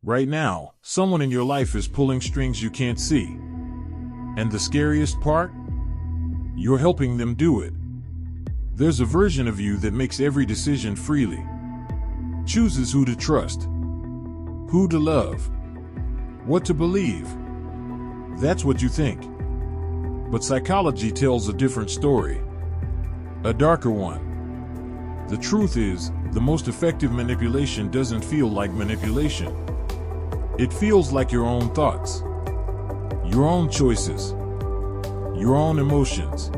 Right now, someone in your life is pulling strings you can't see. And the scariest part? You're helping them do it. There's a version of you that makes every decision freely. Chooses who to trust, who to love, what to believe. That's what you think. But psychology tells a different story. A darker one. The truth is, the most effective manipulation doesn't feel like manipulation. It feels like your own thoughts, your own choices, your own emotions.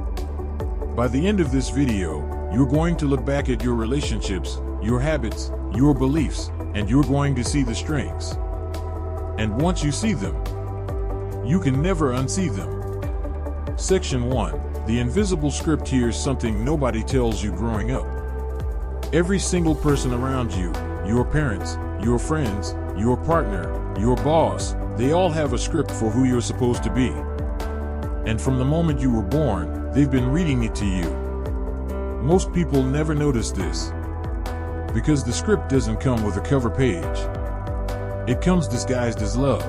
By the end of this video, you're going to look back at your relationships, your habits, your beliefs, and you're going to see the strings. And once you see them, you can never unsee them. Section 1. The invisible script. Here's something nobody tells you growing up. Every single person around you, your parents, your friends, your partner, your boss, they all have a script for who you're supposed to be. And from the moment you were born, they've been reading it to you. Most people never notice this, because the script doesn't come with a cover page. It comes disguised as love,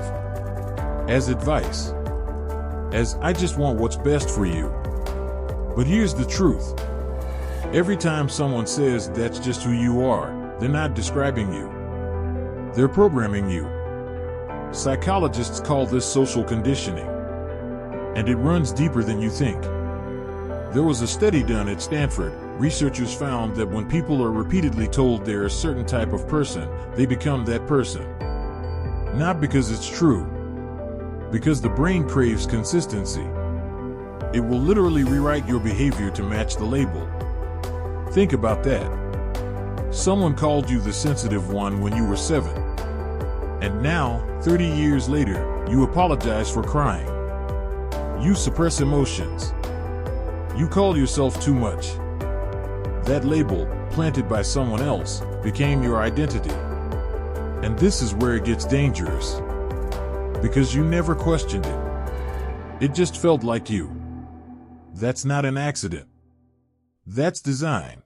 as advice, as "I just want what's best for you." But here's the truth. Every time someone says that's just who you are, they're not describing you. They're programming you. Psychologists call this social conditioning. And it runs deeper than you think. There was a study done at Stanford. Researchers found that when people are repeatedly told they're a certain type of person, they become that person. Not because it's true, because the brain craves consistency. It will literally rewrite your behavior to match the label. Think about that. Someone called you the sensitive one when you were 7. And now, 30 years later, you apologize for crying. You suppress emotions. You call yourself too much. That label, planted by someone else, became your identity. And this is where it gets dangerous. Because you never questioned it. It just felt like you. That's not an accident. That's design.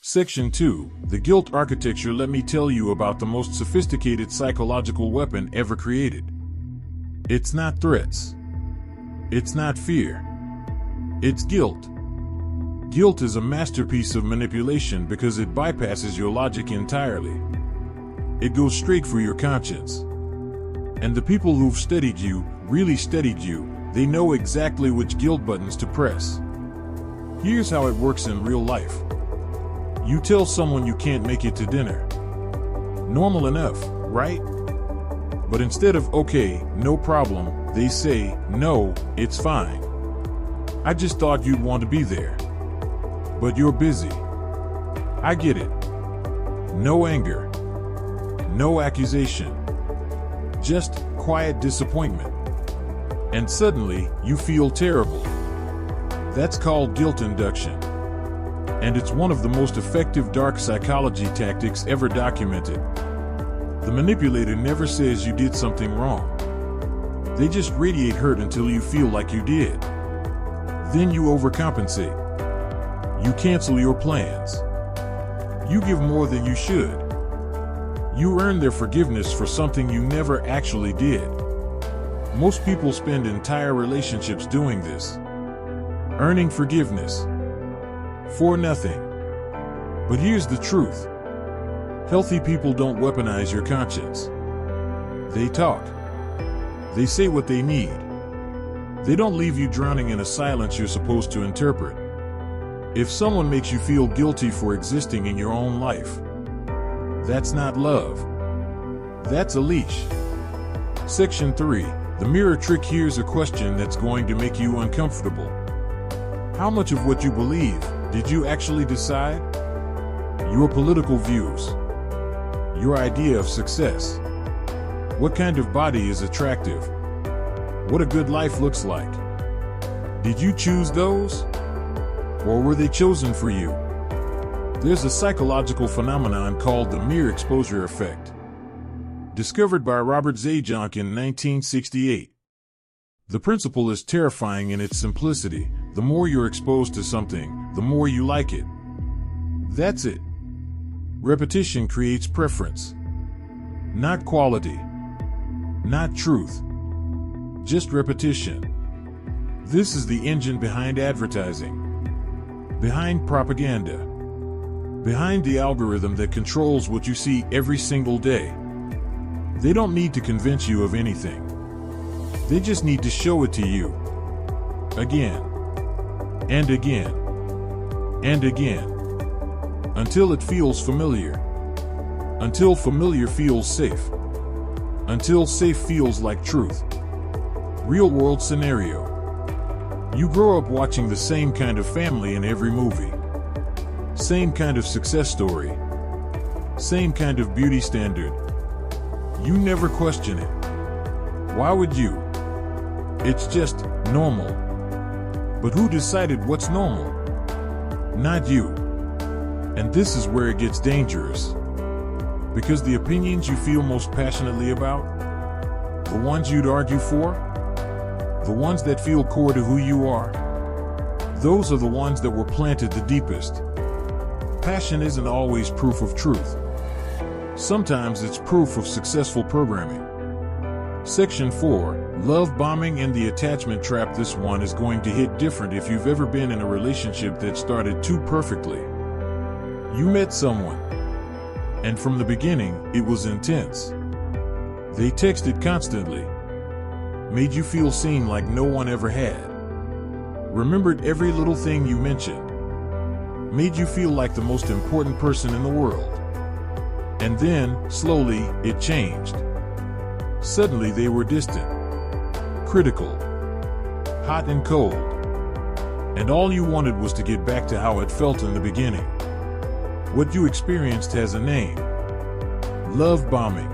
Section 2. The guilt architecture. Let me tell you about the most sophisticated psychological weapon ever created. It's not threats. It's not fear. It's guilt. Guilt is a masterpiece of manipulation because it bypasses your logic entirely. It goes straight for your conscience. And the people who've studied you, really studied you, they know exactly which guilt buttons to press. Here's how it works in real life. You tell someone you can't make it to dinner. Normal enough, right? But instead of "okay, no problem," they say, "No, it's fine. I just thought you'd want to be there. But you're busy." I get it. No anger. No accusation. Just quiet disappointment. And suddenly, you feel terrible. That's called guilt induction. And it's one of the most effective dark psychology tactics ever documented. The manipulator never says you did something wrong. They just radiate hurt until you feel like you did. Then you overcompensate. You cancel your plans. You give more than you should. You earn their forgiveness for something you never actually did. Most people spend entire relationships doing this. Earning forgiveness. For nothing. But here's the truth. Healthy people don't weaponize your conscience. They talk. They say what they need. They don't leave you drowning in a silence you're supposed to interpret. If someone makes you feel guilty for existing in your own life, that's not love. That's a leash. Section 3. The mirror trick. Here's a question that's going to make you uncomfortable. How much of what you believe did you actually decide? Your political views. Your idea of success. What kind of body is attractive? What a good life looks like. Did you choose those? Or were they chosen for you? There's a psychological phenomenon called the mere exposure effect. Discovered by Robert Zajonc in 1968. The principle is terrifying in its simplicity. The more you're exposed to something, the more you like it. That's it. Repetition creates preference. Not quality. Not truth. Just repetition. This is the engine behind advertising. Behind propaganda. Behind the algorithm that controls what you see every single day. They don't need to convince you of anything. They just need to show it to you. Again. And again. And again. Until it feels familiar. Until familiar feels safe. Until safe feels like truth. Real world scenario. You grow up watching the same kind of family in every movie. Same kind of success story. Same kind of beauty standard. You never question it. Why would you? It's just normal. But who decided what's normal? Not you. And this is where it gets dangerous. Because the opinions you feel most passionately about, the ones you'd argue for, the ones that feel core to who you are, those are the ones that were planted the deepest. Passion isn't always proof of truth. Sometimes it's proof of successful programming. Section 4, Love Bombing and the Attachment Trap. This one is going to hit different if you've ever been in a relationship that started too perfectly. You met someone, and from the beginning, it was intense. They texted constantly, made you feel seen like no one ever had, remembered every little thing you mentioned, made you feel like the most important person in the world. And then, slowly, it changed. Suddenly they were distant, critical, hot and cold. And all you wanted was to get back to how it felt in the beginning. What you experienced has a name. Love bombing.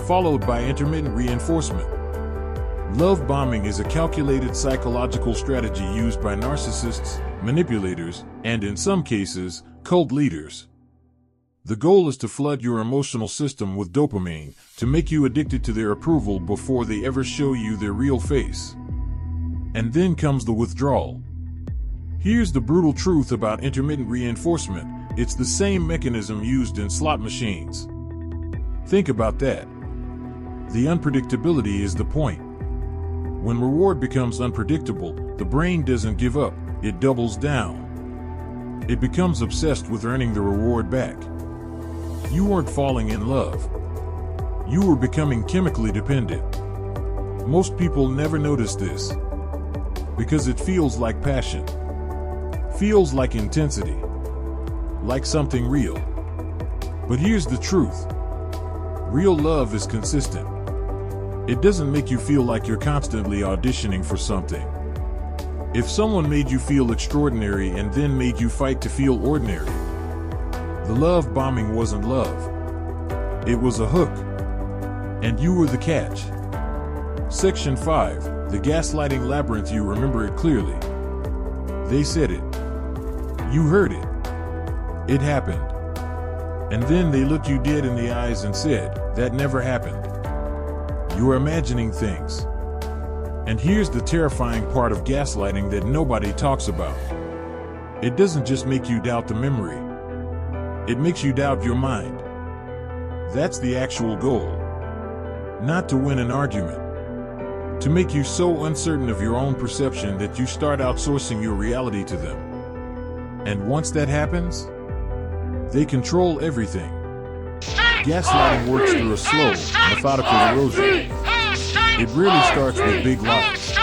Followed by intermittent reinforcement. Love bombing is a calculated psychological strategy used by narcissists, manipulators, and in some cases, cult leaders. The goal is to flood your emotional system with dopamine, to make you addicted to their approval before they ever show you their real face. And then comes the withdrawal. Here's the brutal truth about intermittent reinforcement. It's the same mechanism used in slot machines. Think about that. The unpredictability is the point. When reward becomes unpredictable, the brain doesn't give up, it doubles down. It becomes obsessed with earning the reward back. You weren't falling in love. You were becoming chemically dependent. Most people never notice this. Because it feels like passion. Feels like intensity. Like something real. But here's the truth. Real love is consistent. It doesn't make you feel like you're constantly auditioning for something. If someone made you feel extraordinary and then made you fight to feel ordinary, the love bombing wasn't love. It was a hook. And you were the catch. Section 5, the gaslighting labyrinth. You remember it clearly. They said it. You heard it. It happened. And then they looked you dead in the eyes and said, that never happened. You're imagining things. And here's the terrifying part of gaslighting that nobody talks about. It doesn't just make you doubt the memory. It makes you doubt your mind. That's the actual goal. Not to win an argument. To make you so uncertain of your own perception that you start outsourcing your reality to them. And once that happens, they control everything. Gaslighting works through a slow, methodical erosion. It rarely starts with big lies.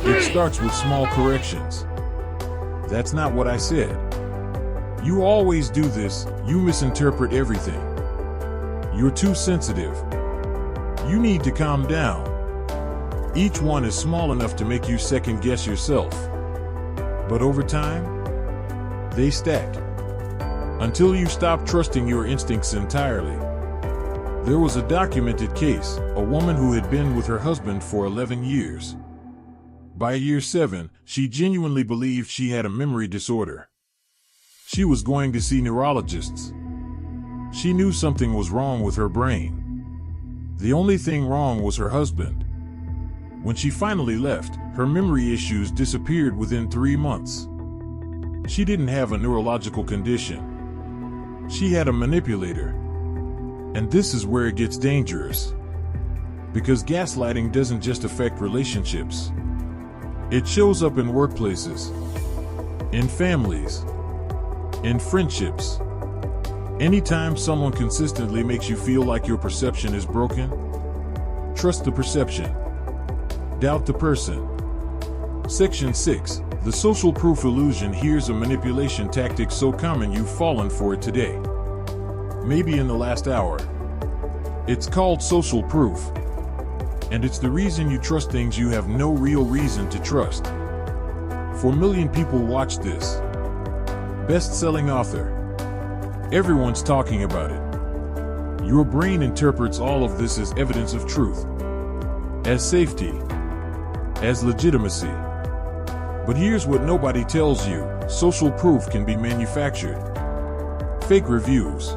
It starts with small corrections. That's not what I said. You always do this. You misinterpret everything. You're too sensitive. You need to calm down. Each one is small enough to make you second guess yourself. But over time, they stack. Until you stop trusting your instincts entirely. There was a documented case, a woman who had been with her husband for 11 years. By year 7, she genuinely believed she had a memory disorder. She was going to see neurologists. She knew something was wrong with her brain. The only thing wrong was her husband. When she finally left, her memory issues disappeared within 3 months. She didn't have a neurological condition. She had a manipulator. And this is where it gets dangerous. Because gaslighting doesn't just affect relationships. It shows up in workplaces, in families, in friendships. Anytime someone consistently makes you feel like your perception is broken, trust the perception. Doubt the person. Section 6. The social proof illusion. Here's a manipulation tactic so common you've fallen for it today. Maybe in the last hour. It's called social proof. And it's the reason you trust things you have no real reason to trust. 4 million people watch this. Best-selling author. Everyone's talking about it. Your brain interprets all of this as evidence of truth, as safety, as legitimacy. But here's what nobody tells you. Social proof can be manufactured. Fake reviews,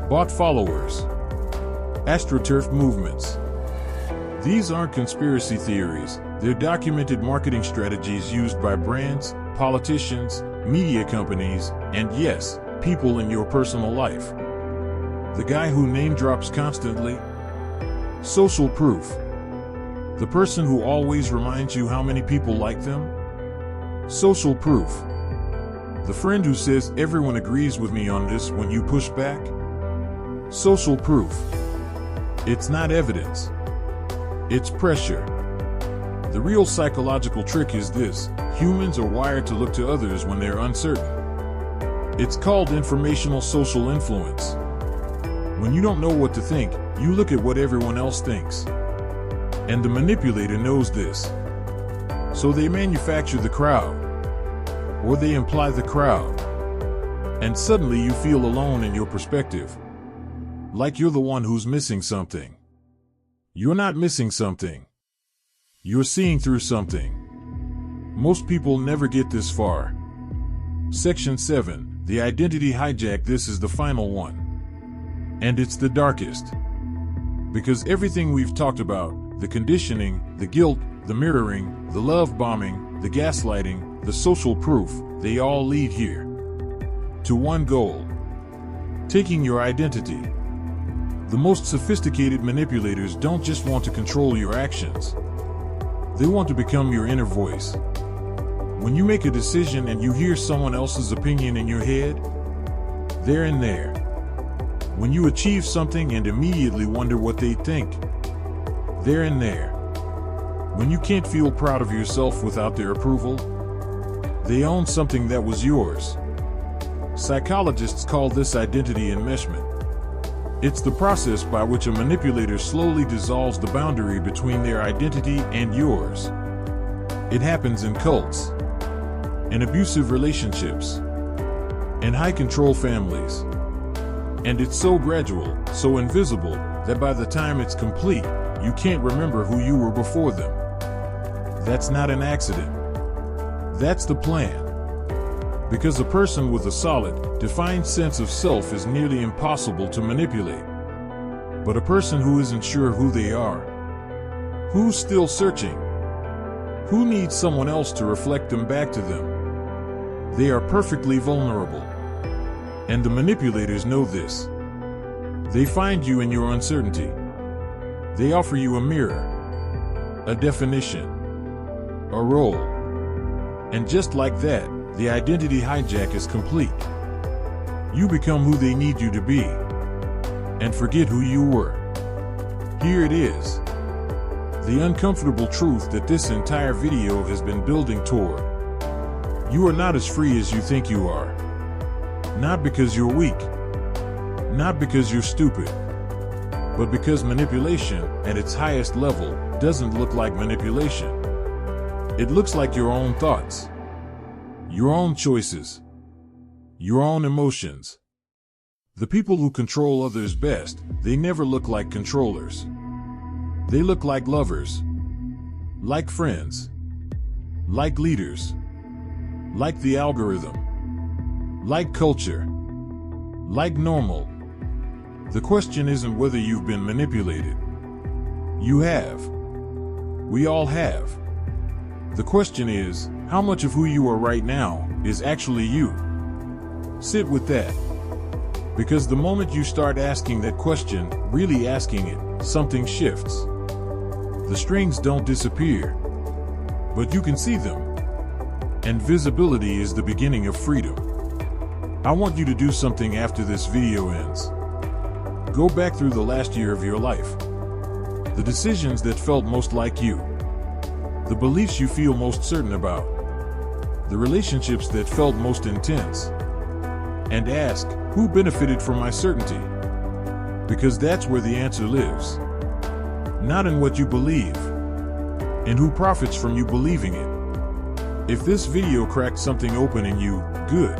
bought followers, AstroTurf movements. These aren't conspiracy theories. They're documented marketing strategies used by brands, politicians, media companies, and yes, people in your personal life. The guy who name drops constantly? Social proof. The person who always reminds you how many people like them? Social proof. The friend who says everyone agrees with me on this when you push back? Social proof. It's not evidence. It's pressure. The real psychological trick is this: humans are wired to look to others when they're uncertain. It's called informational social influence. When you don't know what to think, you look at what everyone else thinks. And the manipulator knows this. So they manufacture the crowd. Or they imply the crowd. And suddenly you feel alone in your perspective. Like you're the one who's missing something. You're not missing something. You're seeing through something. Most people never get this far. Section 7. The identity hijack. This is the final one. And it's the darkest. Because everything we've talked about, the conditioning, the guilt, the mirroring, the love bombing, the gaslighting, the social proof, they all lead here. To one goal. Taking your identity. The most sophisticated manipulators don't just want to control your actions. They want to become your inner voice. When you make a decision and you hear someone else's opinion in your head, they're in there. When you achieve something and immediately wonder what they think, they're in there. When you can't feel proud of yourself without their approval, they own something that was yours. Psychologists call this identity enmeshment. It's the process by which a manipulator slowly dissolves the boundary between their identity and yours. It happens in cults, in abusive relationships, in high-control families. And it's so gradual, so invisible, that by the time it's complete, you can't remember who you were before them. That's not an accident. That's the plan. Because a person with a solid, defined sense of self is nearly impossible to manipulate. But a person who isn't sure who they are, who's still searching, who needs someone else to reflect them back to them, they are perfectly vulnerable. And the manipulators know this. They find you in your uncertainty. They offer you a mirror, a definition, a role. And just like that, the identity hijack is complete. You become who they need you to be, and forget who you were. Here it is. The uncomfortable truth that this entire video has been building toward. You are not as free as you think you are. Not because you're weak. Not because you're stupid. But because manipulation, at its highest level, doesn't look like manipulation. It looks like your own thoughts. Your own choices. Your own emotions. The people who control others best, they never look like controllers. They look like lovers. Like friends. Like leaders. Like the algorithm. Like culture. Like normal. The question isn't whether you've been manipulated. You have. We all have. The question is, how much of who you are right now is actually you? Sit with that. Because the moment you start asking that question, really asking it, something shifts. The strings don't disappear, but you can see them. And visibility is the beginning of freedom. I want you to do something after this video ends. Go back through the last year of your life. The decisions that felt most like you. The beliefs you feel most certain about. The relationships that felt most intense. And ask, who benefited from my certainty? Because that's where the answer lives. Not in what you believe, and who profits from you believing it. If this video cracked something open in you, good.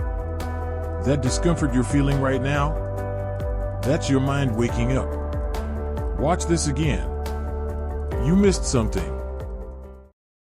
That discomfort you're feeling right now, that's your mind waking up. Watch this again. You missed something.